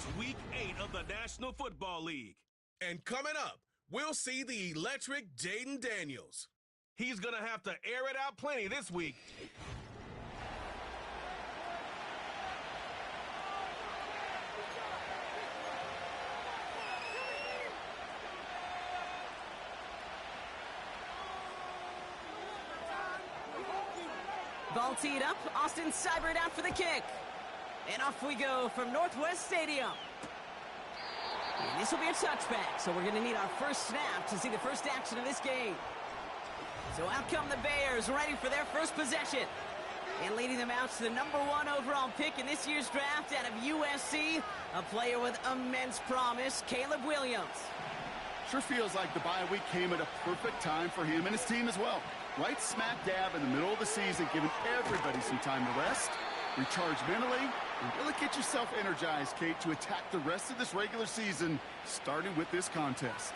It's Week 8 of the National Football League. And coming up, we'll see the electric Jaden Daniels. He's going to have to air it out plenty this week. Ball teed up. Austin Seibert out for the kick. And off we go from Northwest Stadium. And this will be a touchback, so we're going to need our first snap to see the first action of this game. So out come the Bears, ready for their first possession. And leading them out to the #1 overall pick in this year's draft out of USC, a player with immense promise, Caleb Williams. Sure feels like the bye week came at a perfect time for him and his team as well. Right smack dab in the middle of the season, giving everybody some time to rest, recharge mentally, and really get yourself energized, Kate, to attack the rest of this regular season, starting with this contest.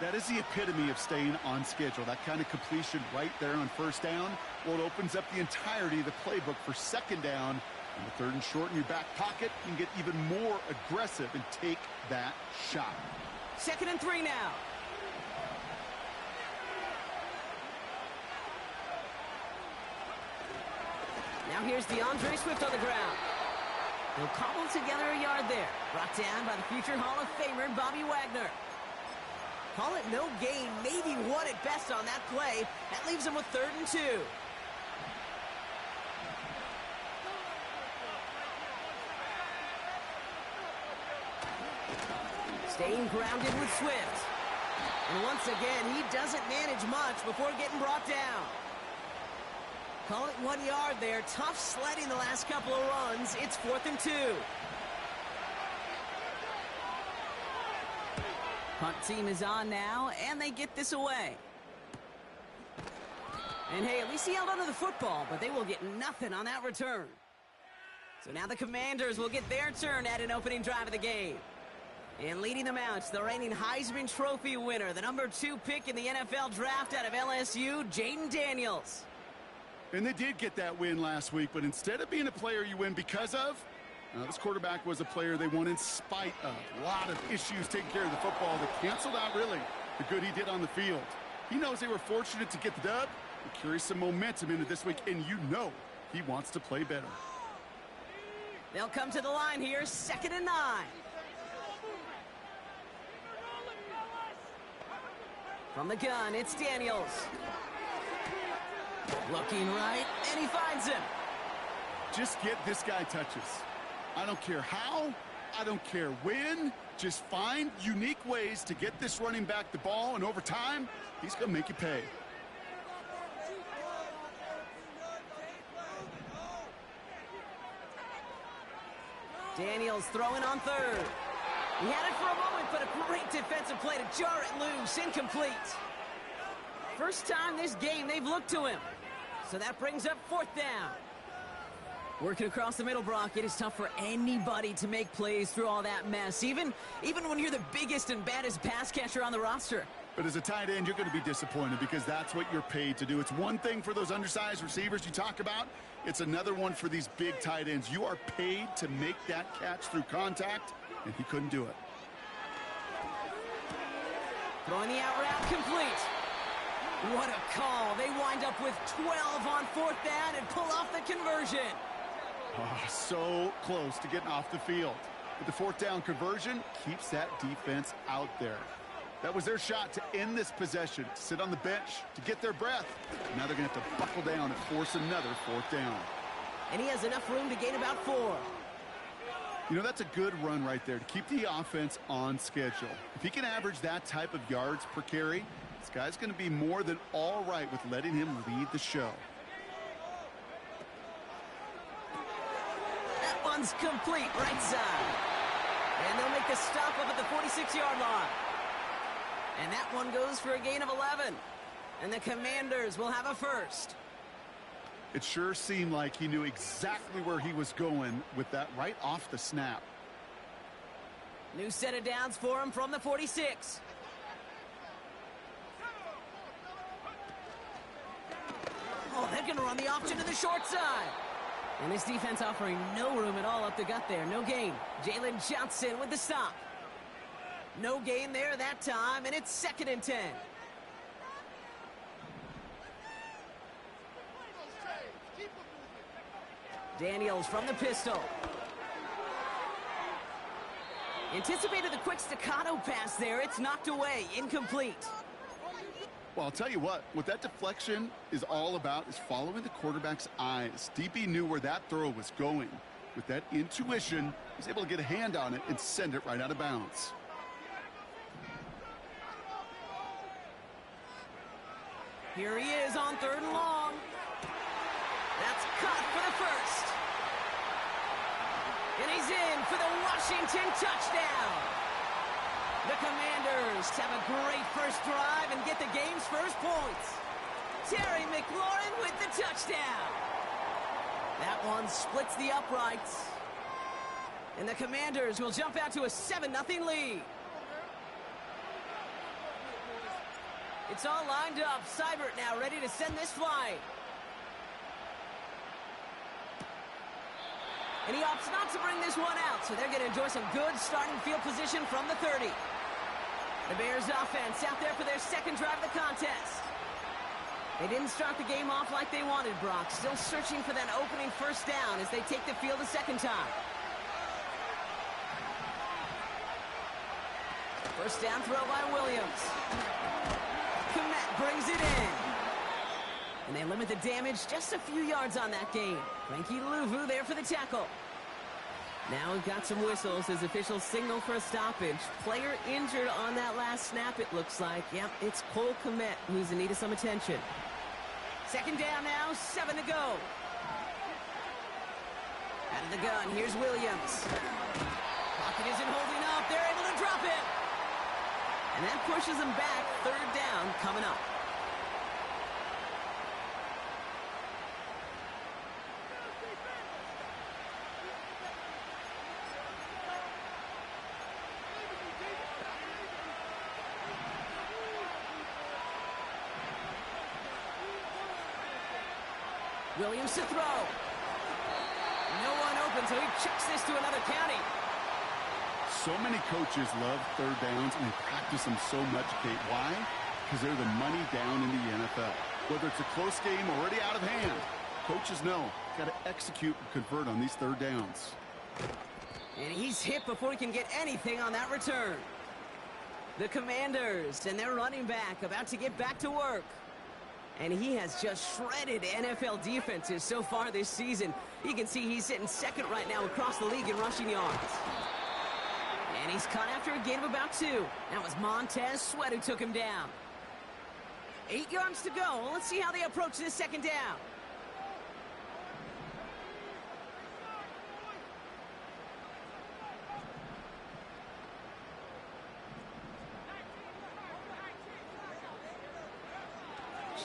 That is the epitome of staying on schedule. That kind of completion right there on first down. Well, it opens up the entirety of the playbook for second down. And the 3rd and short in your back pocket, you can get even more aggressive and take that shot. 2nd and 3 now. Now here's DeAndre Swift on the ground. He'll cobble together a yard there. Brought down by the future Hall of Famer, Bobby Wagner. Call it no gain, maybe one at best on that play. That leaves him with 3rd and 2. Staying grounded with Swift. And once again, he doesn't manage much before getting brought down. Call it 1 yard there. Tough sledding the last couple of runs. It's 4th and 2. Punt team is on now, and they get this away. And hey, at least he held onto the football, but they will get nothing on that return. So now the Commanders will get their turn at an opening drive of the game. And leading them out, the reigning Heisman Trophy winner, the #2 pick in the NFL draft out of LSU, Jaden Daniels. And they did get that win last week, but instead of being a player you win because of, this quarterback was a player they won in spite of. A lot of issues taking care of the football that canceled out, really, the good he did on the field. He knows they were fortunate to get the dub and carry some momentum into this week, and you know he wants to play better. They'll come to the line here, 2nd and 9. From the gun, it's Daniels. Looking right, and he finds him. Just get this guy touches. I don't care how, I don't care when. Just find unique ways to get this running back the ball, and over time, he's going to make you pay. Daniels throwing on 3rd. He had it for a moment, but a great defensive play to jar it loose. Incomplete. First time this game they've looked to him. So that brings up 4th down. Working across the middle, Brock, it is tough for anybody to make plays through all that mess, even when you're the biggest and baddest pass catcher on the roster. But as a tight end, you're going to be disappointed because that's what you're paid to do. It's one thing for those undersized receivers you talk about. It's another one for these big tight ends. You are paid to make that catch through contact, and he couldn't do it. Throwing the out route complete. What a call. They wind up with 12 on 4th down and pull off the conversion. Oh, so close to getting off the field. But the 4th down conversion keeps that defense out there. That was their shot to end this possession, to sit on the bench, to get their breath. Now they're going to have to buckle down and force another 4th down. And he has enough room to gain about 4. You know, that's a good run right there to keep the offense on schedule. If he can average that type of yards per carry, this guy's going to be more than all right with letting him lead the show. That one's complete right side. And they'll make the stop up at the 46-yard line. And that one goes for a gain of 11. And the Commanders will have a first. It sure seemed like he knew exactly where he was going with that right off the snap. New set of downs for him from the 46. Oh, they're going to run the option to the short side. And this defense offering no room at all up the gut there. No gain. Jalen Johnson with the stop. No gain there that time, and it's 2nd and 10. Daniels from the pistol. Anticipated the quick staccato pass there. It's knocked away. Incomplete. Well, I'll tell you what that deflection is all about is following the quarterback's eyes. DB knew where that throw was going. With that intuition, he's able to get a hand on it and send it right out of bounds. Here he is on 3rd and long. That's caught for the first. And he's in for the Washington touchdown. The Commanders have a great first drive and get the game's first points. Terry McLaurin with the touchdown. That one splits the uprights. And the Commanders will jump out to a 7-0 lead. It's all lined up. Seibert now ready to send this flight. And he opts not to bring this one out, so they're going to enjoy some good starting field position from the 30. The Bears offense out there for their 2nd drive of the contest. They didn't start the game off like they wanted, Brock. Still searching for that opening first down as they take the field a 2nd time. First down throw by Williams. Komet brings it in. And they limit the damage just a few yards on that gain. Frankie Luvu there for the tackle. Now we've got some whistles as officials signal for a stoppage. Player injured on that last snap, it looks like. Yep, it's Cole Komet who's in need of some attention. 2nd down now, 7 to go. Out of the gun, here's Williams. Pocket isn't holding up. They're able to drop it. And that pushes them back. 3rd down coming up. Williams to throw. No one open, so he chucks this to another county. So many coaches love 3rd downs and they practice them so much, Kate. Why? Because they're the money down in the NFL. Whether it's a close game already out of hand, coaches know got to execute and convert on these 3rd downs. And he's hit before he can get anything on that return. The Commanders and their running back about to get back to work. And he has just shredded NFL defenses so far this season. You can see he's sitting 2nd right now across the league in rushing yards. And he's caught after a gain of about 2. That was Montez Sweat who took him down. 8 yards to go. Let's see how they approach this 2nd down.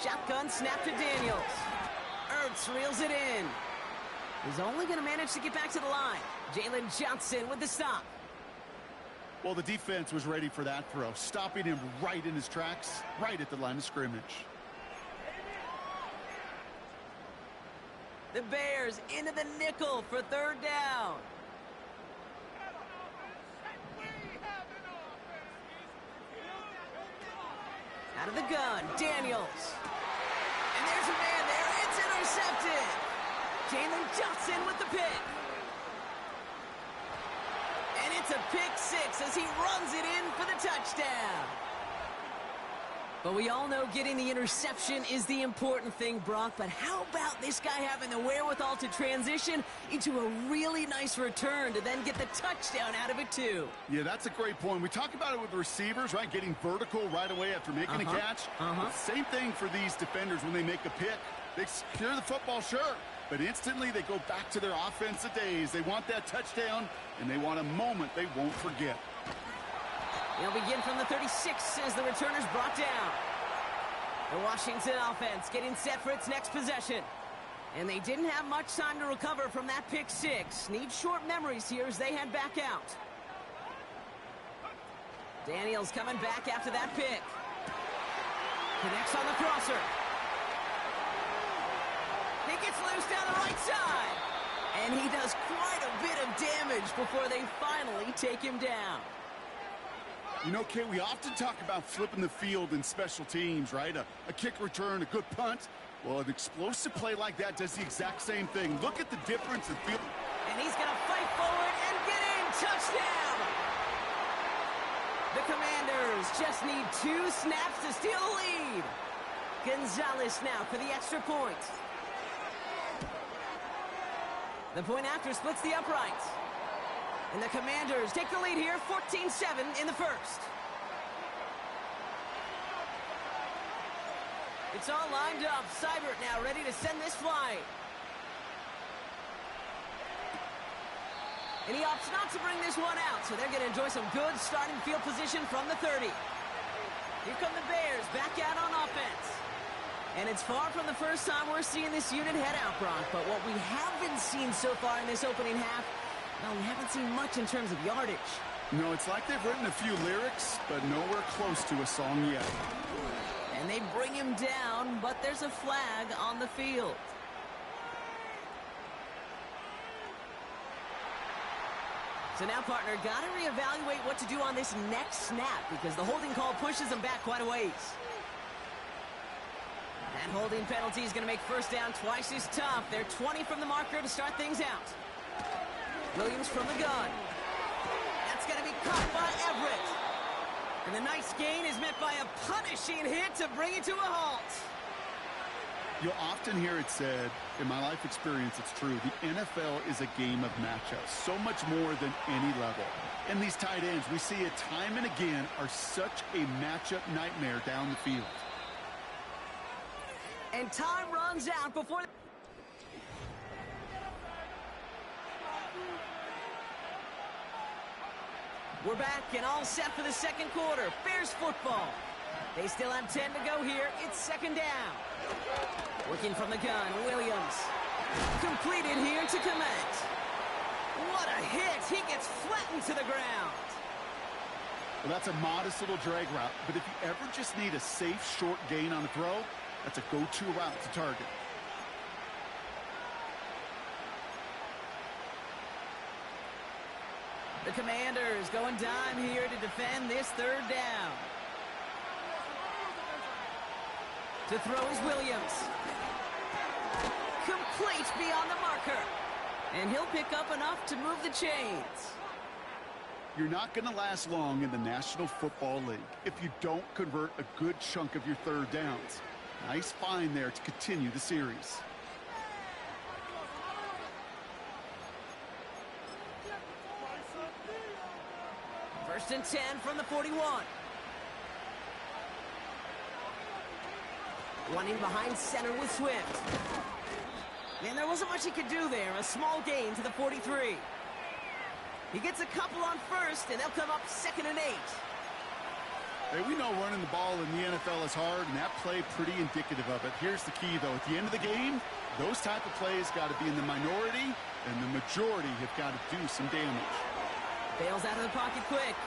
Shotgun snap to Daniels. Ertz reels it in. He's only going to manage to get back to the line. Jalen Johnson with the stop. Well, the defense was ready for that throw, stopping him right in his tracks, right at the line of scrimmage. The Bears into the nickel for 3rd down. Out of the gun, Daniels. And there's a man there. It's intercepted. Jalen Johnson with the pick. And it's a pick 6 as he runs it in for the touchdown. But we all know getting the interception is the important thing, Brock. But how about this guy having the wherewithal to transition into a really nice return to then get the touchdown out of it, too? Yeah, that's a great point. We talk about it with the receivers, right? Getting vertical right away after making a catch. Same thing for these defenders when they make a pick. They secure the football, sure. But instantly they go back to their offensive days. They want that touchdown, and they want a moment they won't forget. They'll begin from the 36 as the returner's brought down. The Washington offense getting set for its next possession. And they didn't have much time to recover from that pick 6. Need short memories here as they head back out. Daniels coming back after that pick. Connects on the crosser. He gets loose down the right side. And he does quite a bit of damage before they finally take him down. You know, Kate, we often talk about flipping the field in special teams, right? A kick return, a good punt. Well, an explosive play like that does the exact same thing. Look at the difference in field. And he's going to fight forward and get in. Touchdown! The Commanders just need 2 snaps to steal the lead. Gonzalez now for the extra point. The point after splits the uprights. And the Commanders take the lead here, 14-7 in the first. It's all lined up. Seibert now ready to send this flight. And he opts not to bring this one out, so they're going to enjoy some good starting field position from the 30. Here come the Bears back out on offense. And it's far from the first time we're seeing this unit head out, Brock. But what we haven't seen so far in this opening half, well, we haven't seen much in terms of yardage. No, it's like they've written a few lyrics, but nowhere close to a song yet. And they bring him down, but there's a flag on the field. So now, partner, got to reevaluate what to do on this next snap because the holding call pushes them back quite a ways. That holding penalty is going to make first down twice as tough. They're 20 from the marker to start things out. Williams from the gun. That's going to be caught by Everett. And the nice gain is met by a punishing hit to bring it to a halt. You'll often hear it said, in my life experience, it's true, the NFL is a game of matchups, so much more than any level. And these tight ends, we see it time and again, are such a matchup nightmare down the field. And time runs out before... We're back and all set for the second quarter. Bears football. They still have 10 to go here. It's second down. Working from the gun, Williams. Completed here to Komet. What a hit. He gets flattened to the ground. Well, that's a modest little drag route, but if you ever just need a safe, short gain on a throw, that's a go-to route to target. The Commanders going dime here to defend this third down. To throw is Williams. Complete beyond the marker. And he'll pick up enough to move the chains. You're not going to last long in the National Football League if you don't convert a good chunk of your third downs. Nice find there to continue the series. First and 10 from the 41. Running behind center with Swift. And there wasn't much he could do there. A small gain to the 43. He gets a couple on first, and they'll come up 2nd and 8. Hey, we know running the ball in the NFL is hard, and that play pretty indicative of it. Here's the key, though. At the end of the game, those type of plays got to be in the minority, and the majority have got to do some damage. Bails out of the pocket quick.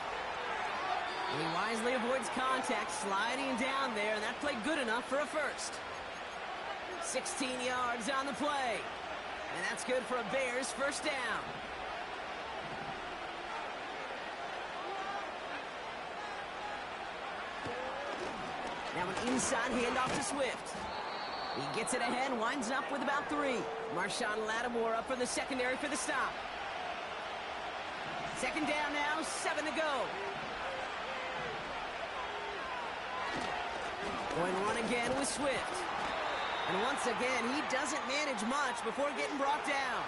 And he wisely avoids contact, sliding down there, and that played good enough for a first. 16 yards on the play. And that's good for a Bears first down. Now an inside handoff to Swift. He gets it ahead, winds up with about 3. Marshawn Lattimore up for the secondary for the stop. Second down now, 7 to go. Going to run again with Swift. And once again, he doesn't manage much before getting brought down.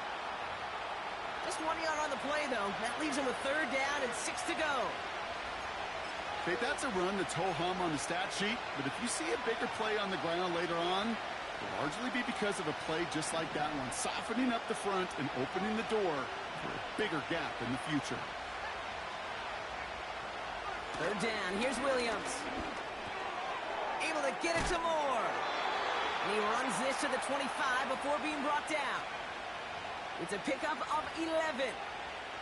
Just 1 yard on the play, though. That leaves him with third down and 6 to go. Okay, that's a run that's ho-hum on the stat sheet, but if you see a bigger play on the ground later on, it'll largely be because of a play just like that one, softening up the front and opening the door for a bigger gap in the future. Third down, here's Williams. Able to get it to Moore. And he runs this to the 25 before being brought down. It's a pickup of 11.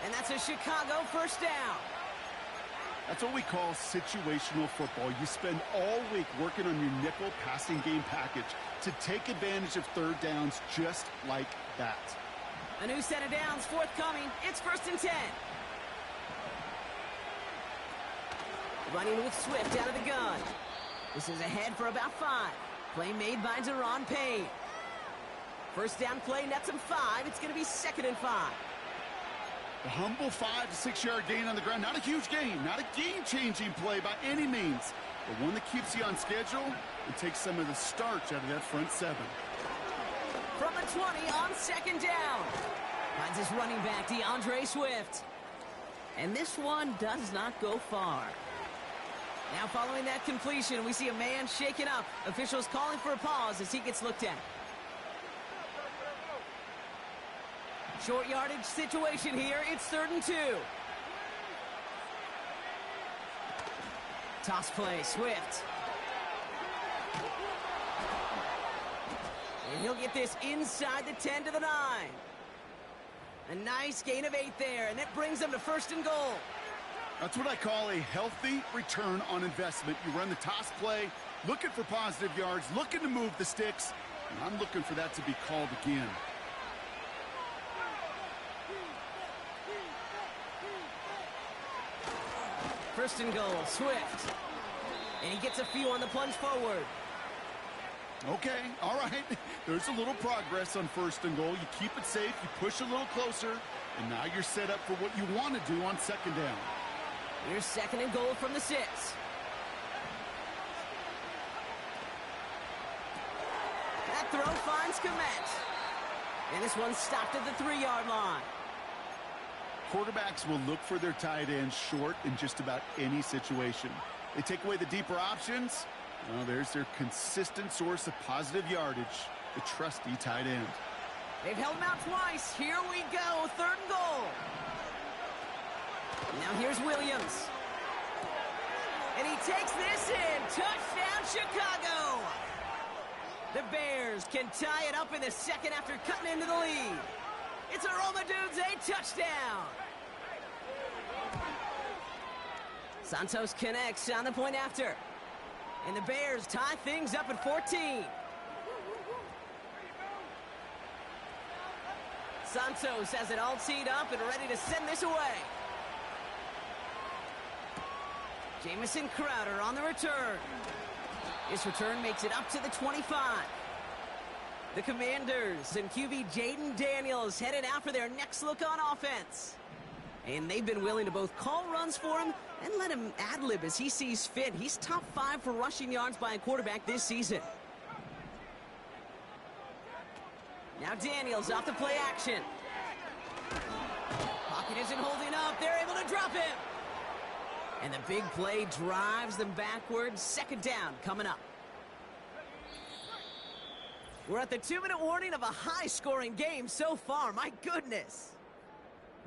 And that's a Chicago first down. That's what we call situational football. You spend all week working on your nickel passing game package to take advantage of third downs just like that. A new set of downs forthcoming. It's 1st and 10. Running with Swift out of the gun. This is ahead for about 5. Play made by Deron Payne. First down play nets him 5. It's going to be 2nd and 5. A humble 5 to 6 yard gain on the ground. Not a huge gain, not a game-changing play by any means, but one that keeps you on schedule and takes some of the starch out of that front 7. From the 20 on 2nd down. Finds his running back, DeAndre Swift. And this one does not go far. Now following that completion, we see a man shaken up. Officials calling for a pause as he gets looked at. Short yardage situation here. It's 3rd and 2. Toss play, Swift. And he'll get this inside the 10 to the 9. A nice gain of 8 there, and that brings them to 1st and goal. That's what I call a healthy return on investment. You run the toss play, looking for positive yards, looking to move the sticks, and I'm looking for that to be called again. First and goal, Swift. And he gets a few on the plunge forward. Okay, all right. There's a little progress on 1st and goal. You keep it safe, you push a little closer, and now you're set up for what you want to do on 2nd down. Here's 2nd and goal from the 6. That throw finds Komet. And this one's stopped at the 3-yard line. Quarterbacks will look for their tight ends short in just about any situation. They take away the deeper options. Well, there's their consistent source of positive yardage, the trusty tight end. They've held him out twice. Here we go, 3rd and goal. Now here's Williams. And he takes this in. Touchdown, Chicago. The Bears can tie it up in the 2nd after cutting into the lead. It's a Romadudes, a touchdown. Santos connects on the point after. And the Bears tie things up at 14. Santos has it all teed up and ready to send this away. Jamison Crowder on the return. This return makes it up to the 25. The Commanders and QB Jaden Daniels headed out for their next look on offense. And they've been willing to both call runs for him and let him ad-lib as he sees fit. He's top 5 for rushing yards by a quarterback this season. Now Daniels off the play action. Pocket isn't holding up. They're able to drop him. And the big play drives them backwards. 2nd down coming up. We're at the 2-minute warning of a high-scoring game so far. My goodness.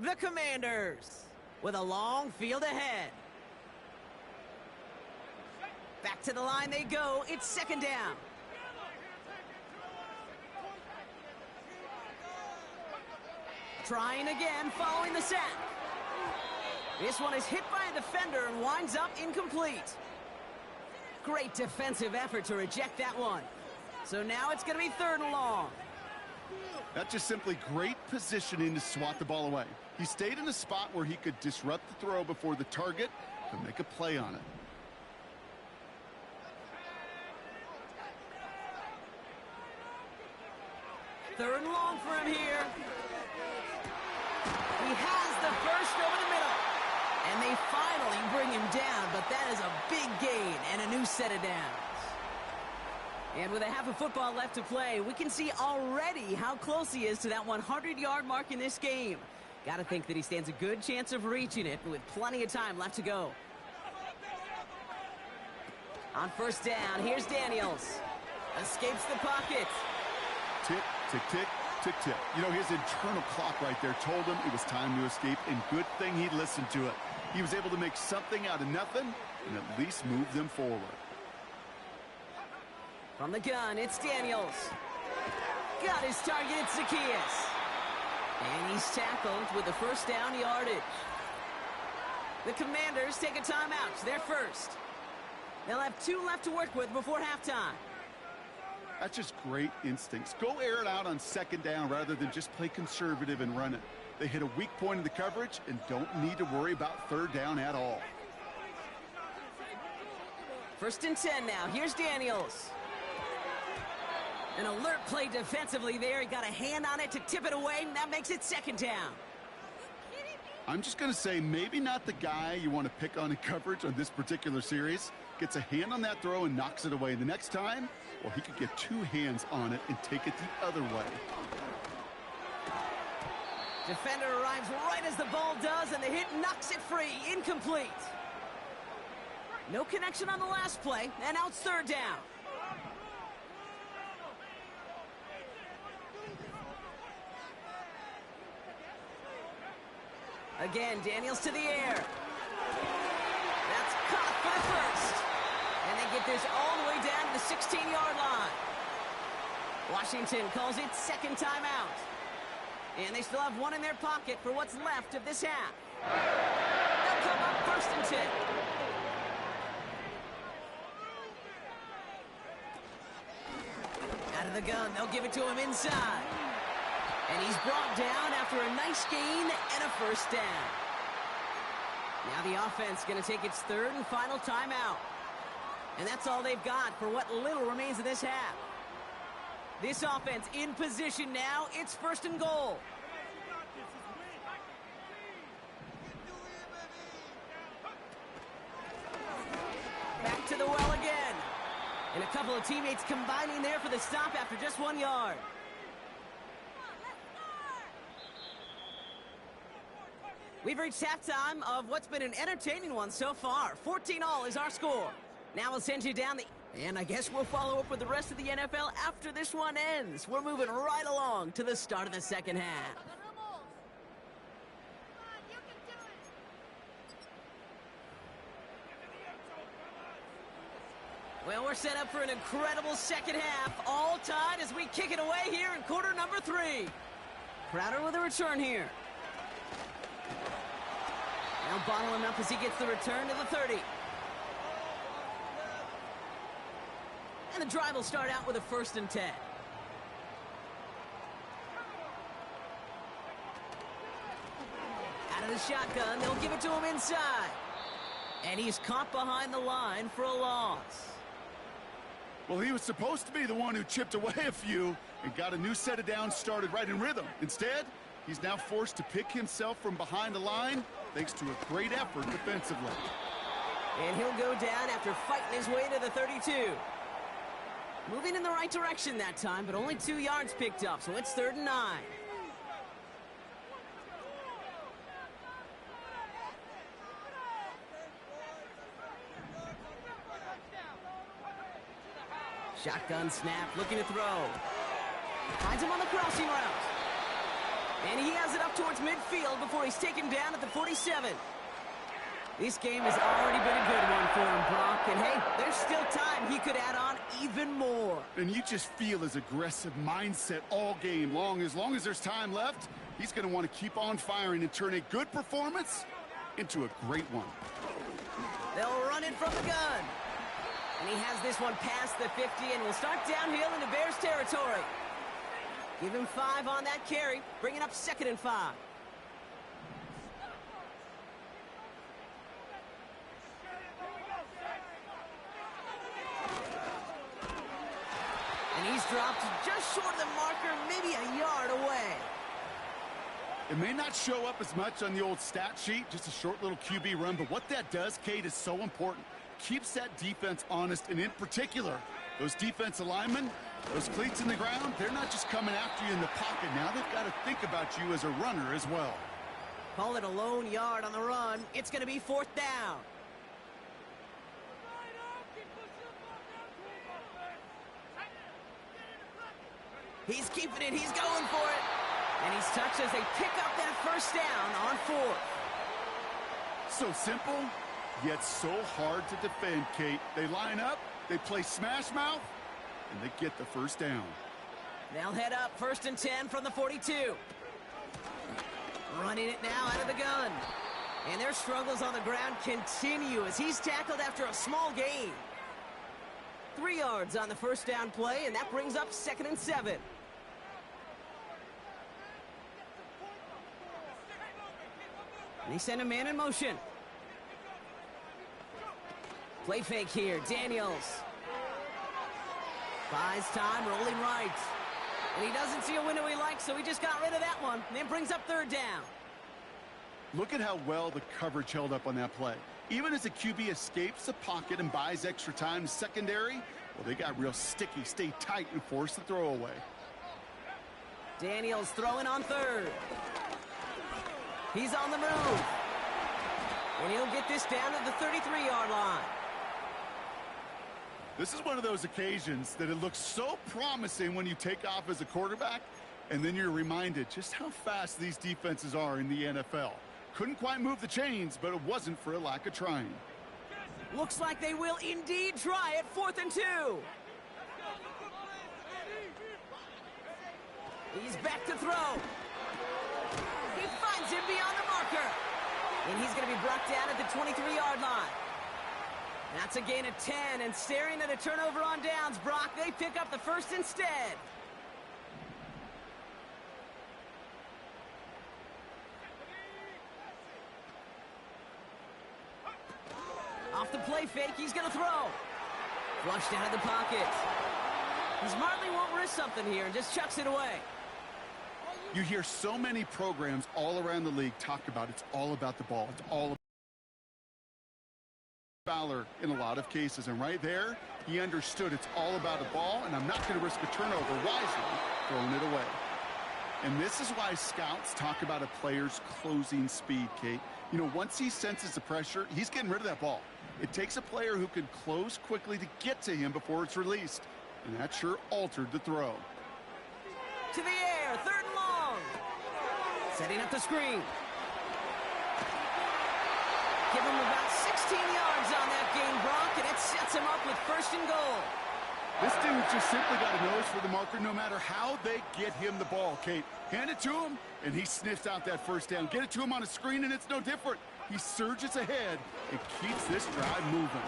The Commanders with a long field ahead. Back to the line they go. It's 2nd down. Trying again following the sack. This one is hit by a defender and winds up incomplete. Great defensive effort to reject that one. So now it's going to be 3rd and long. That's just simply great positioning to swat the ball away. He stayed in a spot where he could disrupt the throw before the target could make a play on it. Third and long for him here. He has the first over the middle. And they finally bring him down, but that is a big gain and a new set of downs. And with a half of football left to play, we can see already how close he is to that 100-yard mark in this game. Got to think that he stands a good chance of reaching it with plenty of time left to go. On 1st down, here's Daniels. Escapes the pocket. Tick, tick, tick, tick, tick. You know, his internal clock right there told him it was time to escape, and good thing he listened to it. He was able to make something out of nothing and at least move them forward. From the gun, it's Daniels. Got his target, it's Zacchaeus. And he's tackled with the 1st down yardage. The Commanders take a timeout. They're first. They'll have 2 left to work with before halftime. That's just great instincts. Go air it out on second down rather than just play conservative and run it. They hit a weak point in the coverage and don't need to worry about third down at all. 1st and 10 now. Here's Daniels. An alert play defensively there. He got a hand on it to tip it away, and that makes it 2nd down. I'm just going to say maybe not the guy you want to pick on in coverage on this particular series. Gets a hand on that throw and knocks it away. The next time, well, he could get 2 hands on it and take it the other way. Defender arrives right as the ball does, and the hit knocks it free. Incomplete. No connection on the last play, and now it's 3rd down. Again, Daniels to the air. That's caught for the first. And they get this all the way down to the 16-yard line. Washington calls it 2nd timeout. And they still have 1 in their pocket for what's left of this half. They'll come up 1st and 10. Out of the gun, they'll give it to him inside. And he's brought down after a nice gain and a 1st down. Now the offense going to take its 3rd and final timeout. And that's all they've got for what little remains of this half. This offense in position now. It's 1st and goal. Back to the well again. And a couple of teammates combining there for the stop after just 1 yard. We've reached halftime of what's been an entertaining one so far. 14-all is our score. Now we'll send you down the... And I guess we'll follow up with the rest of the NFL after this one ends. We're moving right along to the start of the 2nd half. Well, we're set up for an incredible 2nd half. All tied as we kick it away here in quarter number 3. Crowder with a return here. Now bottling up as he gets the return to the 30. And the drive will start out with a 1st and 10. Out of the shotgun, they'll give it to him inside. And he's caught behind the line for a loss. Well, he was supposed to be the one who chipped away a few and got a new set of downs started right in rhythm. Instead, he's now forced to pick himself from behind the line thanks to a great effort defensively. And he'll go down after fighting his way to the 32. Moving in the right direction that time, but only 2 yards picked up, so it's 3rd and 9. Shotgun snap, looking to throw. Finds him on the crossing route. And he has it up towards midfield before he's taken down at the 47. This game has already been a good one for him, Brock. And hey, there's still time he could add on even more. And you just feel his aggressive mindset all game long. As long as there's time left, he's going to want to keep on firing and turn a good performance into a great one. They'll run it from the gun. And he has this one past the 50 and will start downhill into Bears territory. Give him 5 on that carry, bringing up 2nd and 5. And he's dropped just short of the marker, maybe a yard away. It may not show up as much on the old stat sheet, just a short little QB run, but what that does, Kate, is so important. Keeps that defense honest, and in particular, those defensive linemen, those cleats in the ground, they're not just coming after you in the pocket. Now they've got to think about you as a runner as well. Call it a lone yard on the run. It's going to be 4th down. He's keeping it. He's going for it. And he's touched as they pick up that 1st down on 4th. So simple, yet so hard to defend, Kate. They line up, they play smash mouth, and they get the 1st down. They'll head up 1st and 10 from the 42. Running it now out of the gun. And their struggles on the ground continue as he's tackled after a small gain. 3 yards on the first down play, and that brings up 2nd and 7. And they send a man in motion. Play fake here, Daniels. Buys time, rolling right. And he doesn't see a window he likes, so he just got rid of that one. And then brings up 3rd down. Look at how well the coverage held up on that play. Even as the QB escapes the pocket and buys extra time secondary, well, they got real sticky, stay tight, and force the throw away. Daniels throwing on 3rd. He's on the move. And he'll get this down at the 33-yard line. This is one of those occasions that it looks so promising when you take off as a quarterback, and then you're reminded just how fast these defenses are in the NFL. Couldn't quite move the chains, but it wasn't for a lack of trying. Looks like they will indeed try at 4th and 2. He's back to throw. He finds him beyond the marker. And he's going to be brought down at the 23-yard line. That's a gain of 10, and staring at a turnover on downs, Brock, they pick up the first instead. Off the play fake, he's going to throw. Flushed out of the pocket. He smartly won't risk something here and just chucks it away. You hear so many programs all around the league talk about it's all about the ball. It's all about Fowler in a lot of cases, and right there, he understood it's all about a ball, and I'm not going to risk a turnover, wisely throwing it away. And this is why scouts talk about a player's closing speed, Kate. You know, once he senses the pressure, he's getting rid of that ball. It takes a player who can close quickly to get to him before it's released, and that sure altered the throw. To the air, 3rd and long. Setting up the screen. Give him about 16 yards on that gain, Brock, and it sets him up with 1st and goal. This dude just simply got a nose for the marker no matter how they get him the ball, Kate. Hand it to him, and he sniffs out that 1st down. Get it to him on a screen, and it's no different. He surges ahead and keeps this drive moving.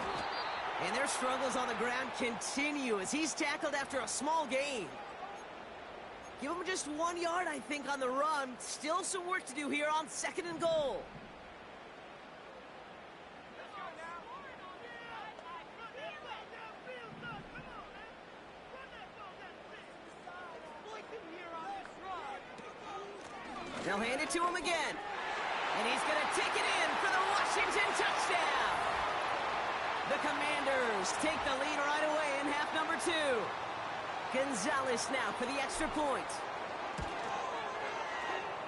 And their struggles on the ground continue as he's tackled after a small gain. Give him just 1 yard, I think, on the run. Still some work to do here on 2nd and goal. They'll hand it to him again. And he's going to take it in for the Washington touchdown. The Commanders take the lead right away in half number 2. Gonzalez now for the extra point.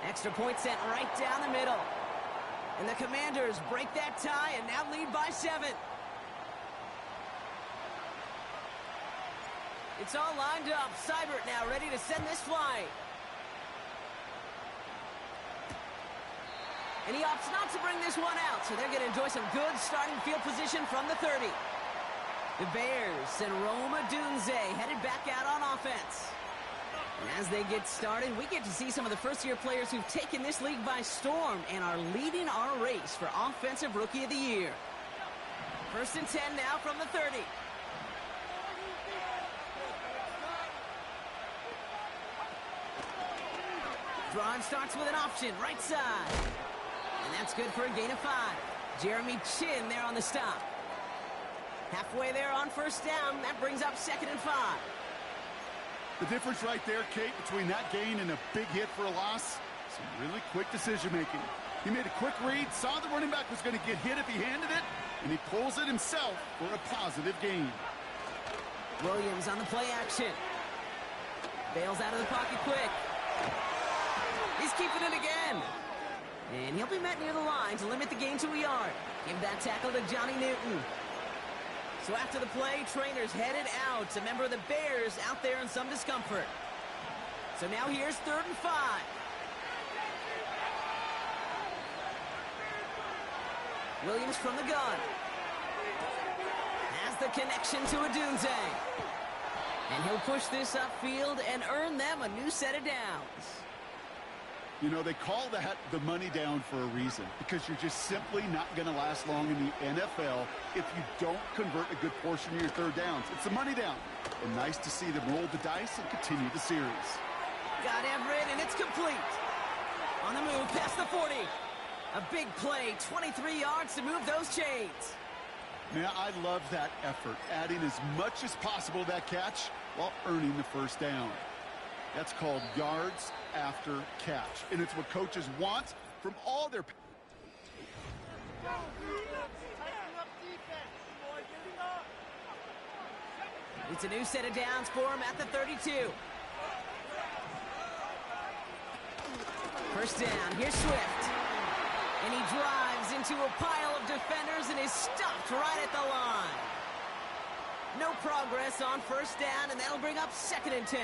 Extra point sent right down the middle. And the Commanders break that tie and now lead by 7. It's all lined up. Seibert now ready to send this flying. And he opts not to bring this one out, so they're going to enjoy some good starting field position from the 30. The Bears and Rome Odunze headed back out on offense. And as they get started, we get to see some of the first-year players who've taken this league by storm and are leading our race for Offensive Rookie of the Year. 1st and 10 now from the 30. Drive starts with an option, right side. And that's good for a gain of 5. Jeremy Chin there on the stop. Halfway there on 1st down. That brings up 2nd and 5. The difference right there, Kate, between that gain and a big hit for a loss, some really quick decision-making. He made a quick read, saw the running back was going to get hit if he handed it, and he pulls it himself for a positive gain. Williams on the play action. Bails out of the pocket quick. He's keeping it again. And he'll be met near the line to limit the gain to a yard. Give that tackle to Johnny Newton. So after the play, Trainer's headed out. A member of the Bears out there in some discomfort. So now here's 3rd and 5. Williams from the gun. Has the connection to Odunze. And he'll push this upfield and earn them a new set of downs. You know, they call that the money down for a reason, because you're just simply not going to last long in the NFL if you don't convert a good portion of your third downs. It's the money down. And nice to see them roll the dice and continue the series. Got Everett, and it's complete. On the move, past the 40. A big play, 23 yards to move those chains. Man, I love that effort, adding as much as possible to that catch while earning the first down. That's called yards after catch, and it's what coaches want from all their... It's a new set of downs for him at the 32. First down, here's Swift. And he drives into a pile of defenders and is stopped right at the line. No progress on first down, and that'll bring up 2nd and 10.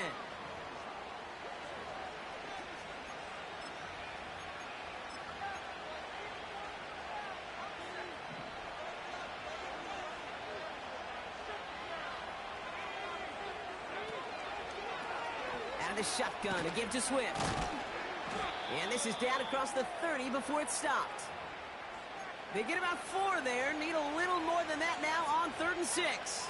Out of the shotgun to give to Swift. And this is down across the 30 before it's stopped. They get about 4 there. Need a little more than that now on 3rd and 6.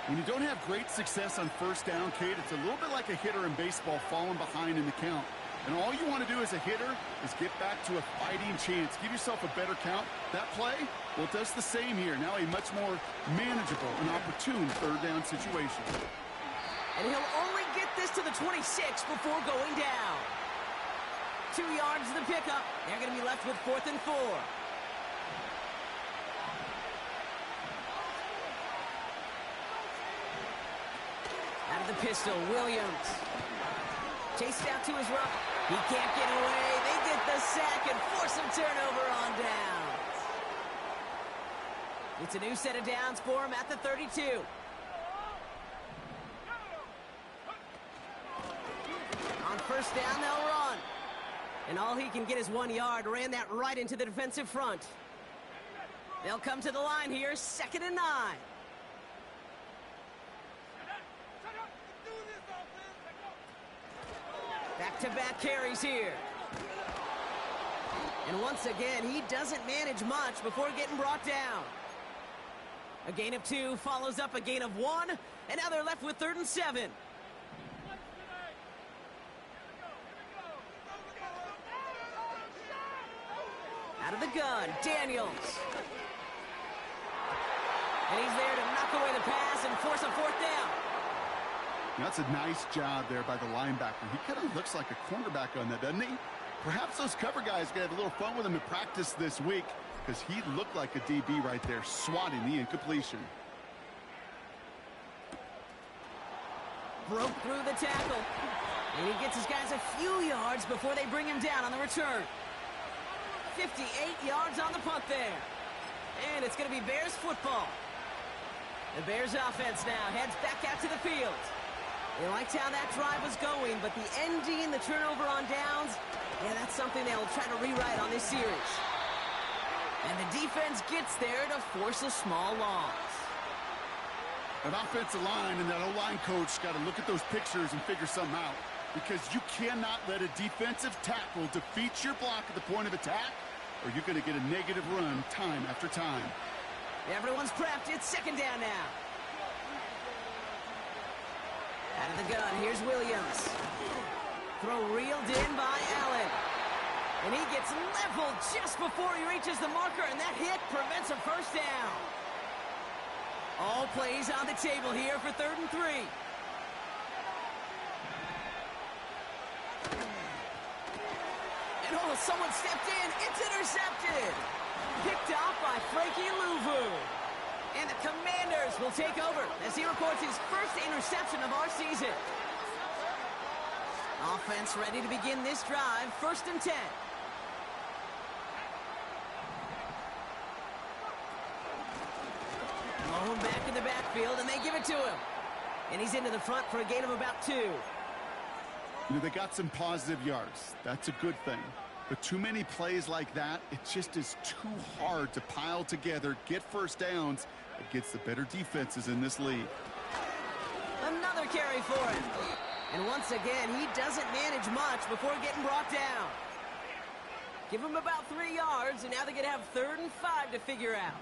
When you don't have great success on first down, Kate, it's a little bit like a hitter in baseball falling behind in the count. And all you want to do as a hitter is get back to a fighting chance. Give yourself a better count. That play, well, it does the same here. Now a much more manageable and opportune 3rd down situation. And he'll only get this to the 26 before going down. 2 yards to the pickup. They're going to be left with 4th and 4. Out of the pistol, Williams. Chased out to his right. He can't get away. They get the sack and force him turnover on downs. It's a new set of downs for him at the 32. On first down, they'll run. And all he can get is 1 yard. Ran that right into the defensive front. They'll come to the line here, 2nd and 9. Back-to-back carries here. And once again, he doesn't manage much before getting brought down. A gain of 2 follows up a gain of 1, and now they're left with 3rd and 7. Out of the gun, Daniels. And he's there to knock away the pass and force a 4th down. That's a nice job there by the linebacker. He kind of looks like a cornerback on that, doesn't he? Perhaps those cover guys are going to have a little fun with him in practice this week, because he looked like a DB right there, swatting the incompletion. Broke through the tackle. And he gets his guys a few yards before they bring him down on the return. 58 yards on the punt there. And it's going to be Bears football. The Bears offense now heads back out to the field. They liked how that drive was going, but the ending, the turnover on downs, yeah, that's something they'll try to rewrite on this series. And the defense gets there to force a small loss. That offensive line and that O-line coach got to look at those pictures and figure something out, because you cannot let a defensive tackle defeat your block at the point of attack, or you're going to get a negative run time after time. Everyone's prepped. It's 2nd down now. Out of the gun, here's Williams. Throw reeled in by Allen. And he gets leveled just before he reaches the marker, and that hit prevents a first down. All plays on the table here for 3rd and 3. And oh, someone stepped in. It's intercepted. Picked off by Frankie Louvu. And the Commanders will take over as he records his first interception of our season. Offense ready to begin this drive. 1st and 10. Blown back in the backfield, and they give it to him. And he's into the front for a gain of about 2. You know, they got some positive yards. That's a good thing. But too many plays like that, it just is too hard to pile together, get first downs against the better defenses in this league. Another carry for him. And once again, he doesn't manage much before getting brought down. Give him about 3 yards, and now they're going to have 3rd and 5 to figure out.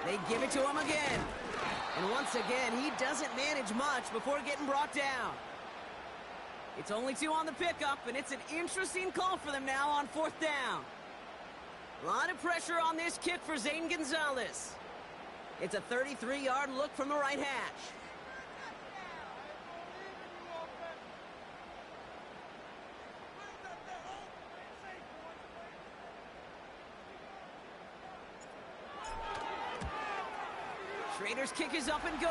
They give it to him again. And once again, he doesn't manage much before getting brought down. It's only 2 on the pickup, and it's an interesting call for them now on 4th down. A lot of pressure on this kick for Zane Gonzalez. It's a 33-yard look from the right hash. Schrader's kick is up and good.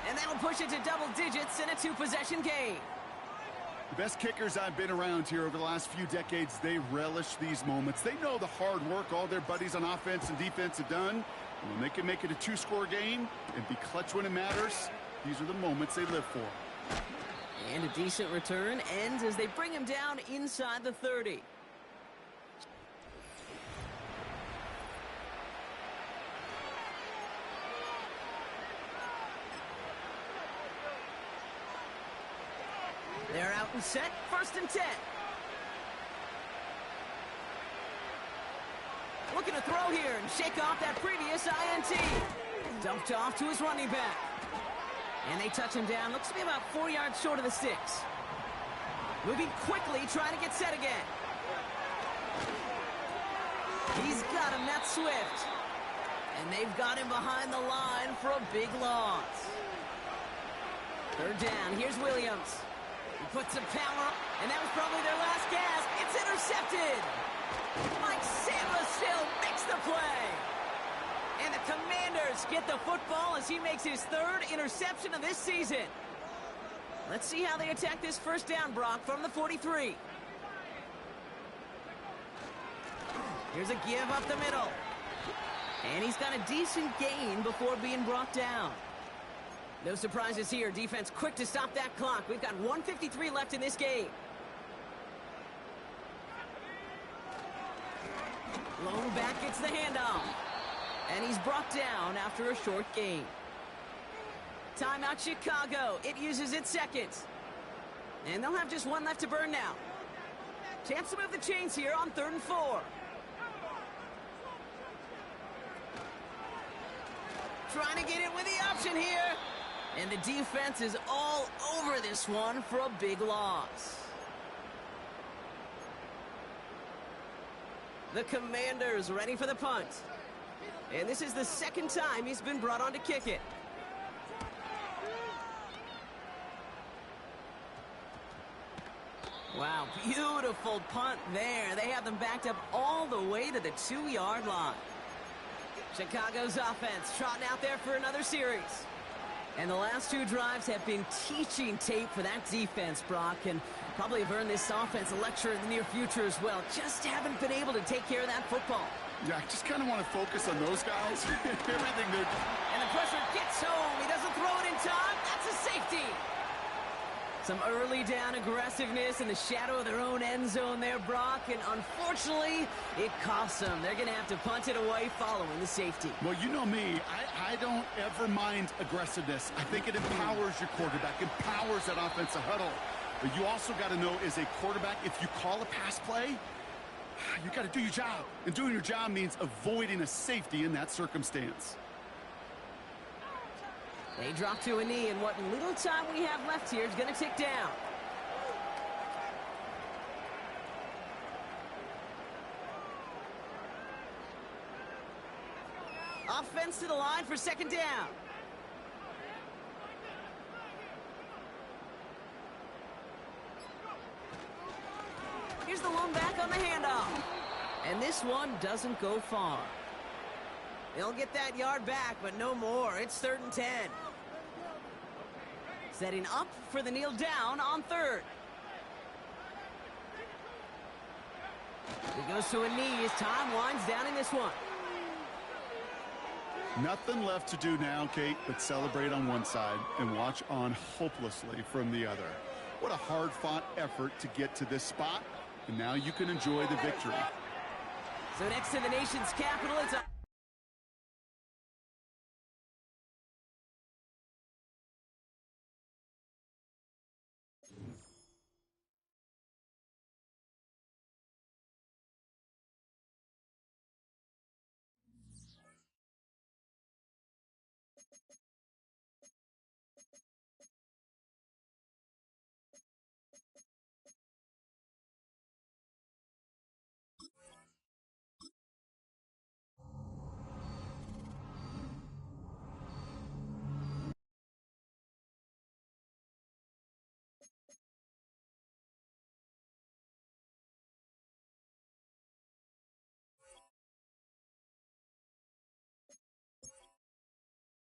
And that'll push it to double digits in a 2-possession game. The best kickers I've been around here over the last few decades, they relish these moments. They know the hard work all their buddies on offense and defense have done. And when they can make it a 2-score game and be clutch when it matters, these are the moments they live for. And a decent return ends as they bring him down inside the 30. They're out and set, 1st and 10. Looking to throw here and shake off that previous INT. Dumped off to his running back. And they touch him down. Looks to be about 4 yards short of the sticks. Moving quickly, trying to get set again. He's got him, that's Swift. And they've got him behind the line for a big loss. 3rd down, here's Williams. He puts some power, and that was probably their last gasp. It's intercepted. Mike Samba still makes the play. And the Commanders get the football as he makes his 3rd interception of this season. Let's see how they attack this 1st down, Brock, from the 43. Here's a give up the middle. And he's got a decent gain before being brought down. No surprises here. Defense quick to stop that clock. We've got 1:53 left in this game. Lone back gets the handoff. And he's brought down after a short gain. Timeout Chicago. It uses its 2nd. And they'll have just 1 left to burn now. Chance to move the chains here on 3rd and 4. Trying to get it with the option here. And the defense is all over this one for a big loss. The Commanders ready for the punt. And this is the 2nd time he's been brought on to kick it. Wow, beautiful punt there. They have them backed up all the way to the 2-yard line. Chicago's offense trotting out there for another series. And the last 2 drives have been teaching tape for that defense, Brock, and probably have earned this offense a lecture in the near future as well. Just haven't been able to take care of that football. Yeah, I just kind of want to focus on those guys. Everything they're... And the pressure gets home. He doesn't throw it in time. That's a safety. Some early down aggressiveness in the shadow of their own end zone there, Brock, and unfortunately, it costs them. They're going to have to punt it away following the safety. Well, you know me. I don't ever mind aggressiveness. I think it empowers your quarterback, empowers that offensive huddle. But you also got to know, as a quarterback, if you call a pass play, you got to do your job. And doing your job means avoiding a safety in that circumstance. They drop to a knee, and what little time we have left here is going to tick down. Offense to the line for 2nd down. Here's the lone back on the handoff. And this one doesn't go far. They'll get that yard back, but no more. It's 3rd and 10. Setting up for the kneel down on 3rd. He goes to a knee as time winds down in this one. Nothing left to do now, Kate, but celebrate on one side and watch on hopelessly from the other. What a hard-fought effort to get to this spot, and now you can enjoy the victory. So next to the nation's capital, it's a